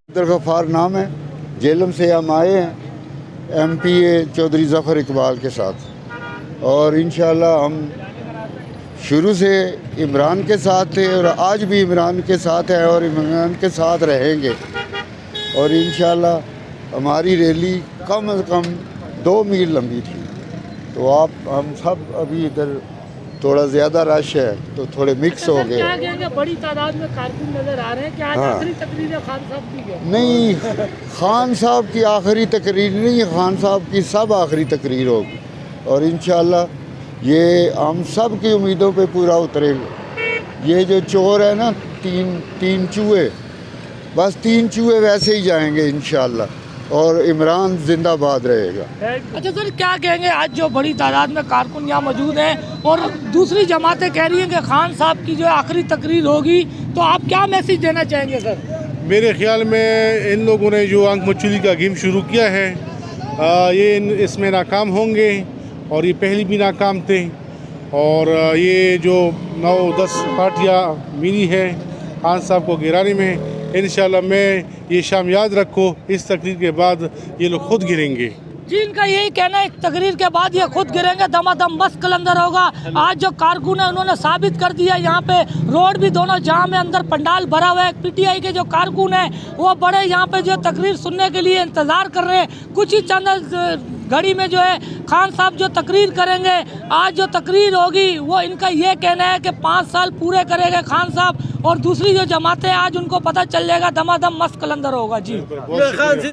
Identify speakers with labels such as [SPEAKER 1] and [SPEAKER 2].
[SPEAKER 1] गफ्फार नाम है, जेलम से हम आए हैं MPA चौधरी ज़फ़र इकबाल के साथ, और इंशाअल्लाह हम शुरू से इमरान के साथ थे और आज भी इमरान के साथ हैं और इमरान के साथ रहेंगे। और इंशाअल्लाह हमारी रैली कम से कम 2 मील लंबी थी, तो हम सब अभी इधर थोड़ा ज़्यादा रश है तो थोड़े मिक्स हो गए।
[SPEAKER 2] क्या कहेंगे, बड़ी तादाद में कारकुन नजर आ रहे हैं, क्या आज आखिरी तकरीर है खान साहब की है?
[SPEAKER 1] नहीं, खान साहब की आखिरी तकरीर नहीं, खान साहब की सब आखिरी तकरीर होगी और इंशाअल्लाह ये हम सब की उम्मीदों पे पूरा उतरेगा। ये जो चोर है ना, तीन चूहे, बस 3 चूहे वैसे ही जाएंगे इंशाअल्लाह, और इमरान जिंदाबाद रहेगा।
[SPEAKER 2] अच्छा सर, क्या कहेंगे, आज जो बड़ी तादाद में कारकुन यहाँ मौजूद हैं और दूसरी जमातें कह रही हैं कि खान साहब की जो आखिरी तकरीर होगी, तो आप क्या मैसेज देना चाहेंगे सर?
[SPEAKER 3] मेरे ख्याल में इन लोगों ने जो आंख मचली का गेम शुरू किया है, ये इसमें नाकाम होंगे और ये पहली भी नाकाम थे। और ये जो 9-10 पार्टियाँ मिली है खान साहब को गिराने में, इंशाल्लाह मैं ये शाम याद रखो, इस तकरीर के बाद ये लोग खुद गिरेंगे।
[SPEAKER 2] जी, इनका यही कहना है, तकरीर के बाद ये खुद गिरेंगे, दमादम मस्त कलंदर होगा। आज जो कारकुन है उन्होंने साबित कर दिया, यहाँ पे रोड भी दोनों जाम है, अंदर पंडाल भरा हुआ है। PTI के जो कारकुन है वो बड़े यहाँ पे जो तकरीर सुनने के लिए इंतज़ार कर रहे हैं। कुछ ही चंद घड़ी में जो है खान साहब जो तकरीर करेंगे, आज जो तकरीर होगी वो इनका ये कहना है कि 5 साल पूरे करेंगे खान साहब, और दूसरी जो जमातें आज उनको पता चल जाएगा, दमादम मस्त कलंदर होगा। जी।